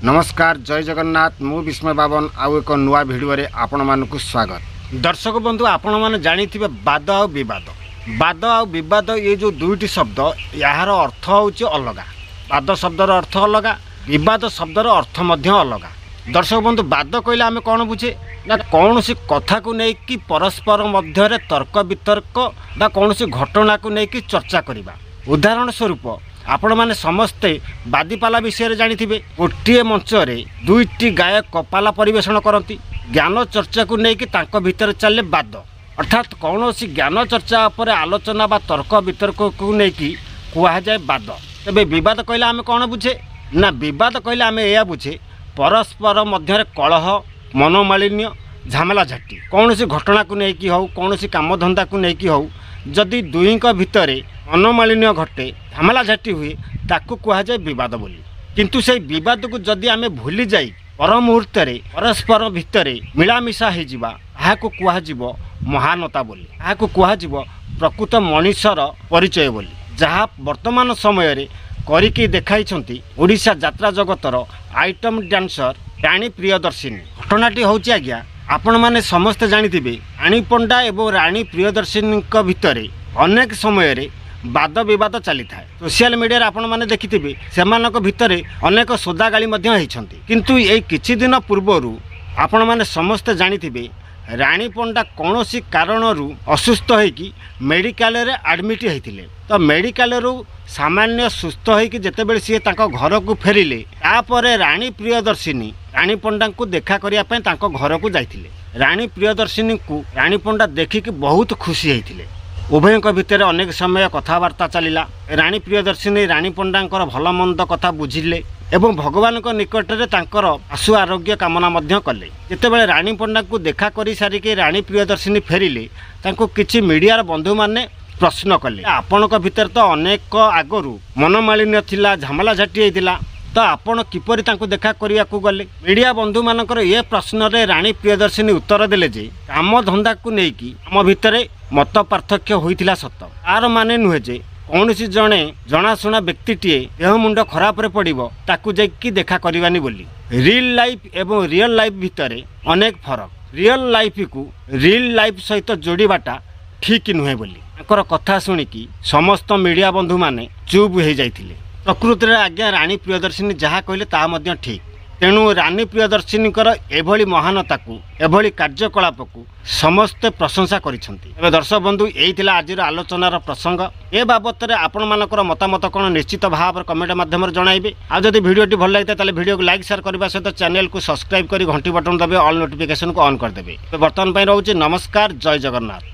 नमस्कार जय जगन्नाथ मु विस्मय बाबन आउ एक नुआ भिडियो रे आपण मानकु स्वागत। दर्शक बंधु आपण माने जानिथिबे बाद आ विवाद ये जो दुईटी शब्द यार अर्थ होउची अलगा। बाद शब्दर अर्थ अलगा, विवाद शब्दर अर्थ मध्य अलगा। दर्शक बंधु बाद कहले आमे कोन बुझे ना कौनसी कथा को नहीं कि परस्पर मध्य रे तर्क वितर्क बा कौनसी घटना को नहीं कि चर्चा करिबा। उदाहरण स्वरूप आपण माने समस्ते बादीपाला विषय रे जानिथिबे। गोटे मंच रे दुईटी गायक पाला परिवेषण करती। ज्ञान चर्चा को नहीं कि तांको भीतर चले बाद, अर्थात कौनसी ज्ञान चर्चा पर आलोचना बा तर्क वितर्क को नहीं कि कुआ जाए बाद। तबे विवाद कहले आमे कोन बुझे ना विवाद कहले आमे एया बुझे परस्पर मध्य कलह, मनोमालिन्य, झमेला झाटी कौनसी घटना को नहीं कि हो, कौनसी काम धंदा को नहीं कि हो, जदि दुईक भितर मनोमालिन्य घटे, झमेला झाटी हुए ताकू कुआ जाए विवाद बोली। किंतु से विवाद को जदि आमे भूली जाई पर मुहूर्त परस्पर भितर मिलामिशा हो ताहाकू कुहाजिबो महानता बोली, ताहाकू कुहाजिबो प्रकृत मनुष्यर परिचय बोली, जहाँ वर्तमान समय रे करिकी देखाइछंती ओडिशा यात्रा जगतर आइटम डांसर रानी प्रियदर्शिनी। घटनाटी होची आज्ञा आपण माने समस्ते जानिथिबे रानी पंडा एवं रानी प्रियदर्शिनी भितर अनेक समय रे वाद विवाद चली थाए। सोशल मीडिया आपण माने देखिथिबे सेमानक भितर अनेक सोदा गाली मध्य होइछंती। किंतु एई किछि दिन पूर्वरु आपण माने समस्ते जानिथिबे रानी पंडा कौनसी कारणरू असुस्थ होइकी मेडिकल रे एडमिट होइथिले। तो मेडिकल रू सामान्य सुस्थ होइकी जेतेबेले सी तांको घर को फेरिले तापरे रानी प्रियदर्शिनी रानी पंडा को देखा करिया पय तांको घर को जाइथिले। रानी प्रियदर्शिनी को रानी पंडा देखिकी बहुत खुशी होइथिले। उभय भितर अनेक समय कथबार्ता चलला। रानी प्रियदर्शिनी रानी पंडांकर भल मंद कथा बुझिले एवं भगवान को निकट में तांकर आशु आरोग्य कामना मध्य कले। जितेबाला रानी पंडा को देखा कर सारिके रानी प्रियदर्शिनी फेरिले तांको किछि मीडियार बंधु माने प्रश्न कले, आपण भितर तो अनेक आगरू मनोमालिन्य थिला, झमेला झाटी होइतिला, तो आपण किपरि तांको देखा करिया को गले। मीडिया बंधु मानकर ये प्रश्न रे रानी प्रियदर्शिनी उत्तर देले जे काम धंदा को नेकी आम भितर मत पार्थक्य होइतिला सत, तार माने नुहे जे कौनसी जड़े जनाशुना व्यक्तिटीए देह मुंड खराब रे पड़िबो ताकू जाइकी देखा करवानी बोली। रियल लाइफ एवं रियल लाइफ भितर अनेक फरक। रियल लाइफ को रियल लाइफ सहित जोड़ाटा ठीक नुहे बोली तांकर कथा शुणिकी समस्त मीडिया बंधु माने चुप हो जाइथिले। प्रकृति रे आज्ञा रानी प्रियदर्शिनी जहाँ कहले ता मध्य ठीक। तेणु रानी प्रियदर्शिनी एभली महानता को एभली कार्यकलाप को समस्ते प्रशंसा करिसेंती। एबे दर्शक बंधु एई थिला आजिर आलोचनार प्रसंग। ए बाबत रे आपण मानकर मतामत कोन निश्चित भाव कमेंट माध्यम जणाइबे। आ जदि वीडियोटी भल लागिता ताले वीडियो को लाइक शेयर करबा सहित चैनल को सब्सक्राइब करी घंटी बटन दबे ऑल नोटिफिकेशन को ऑन कर देबे। तो वर्तमान पई रहउची नमस्कार जय जगन्नाथ।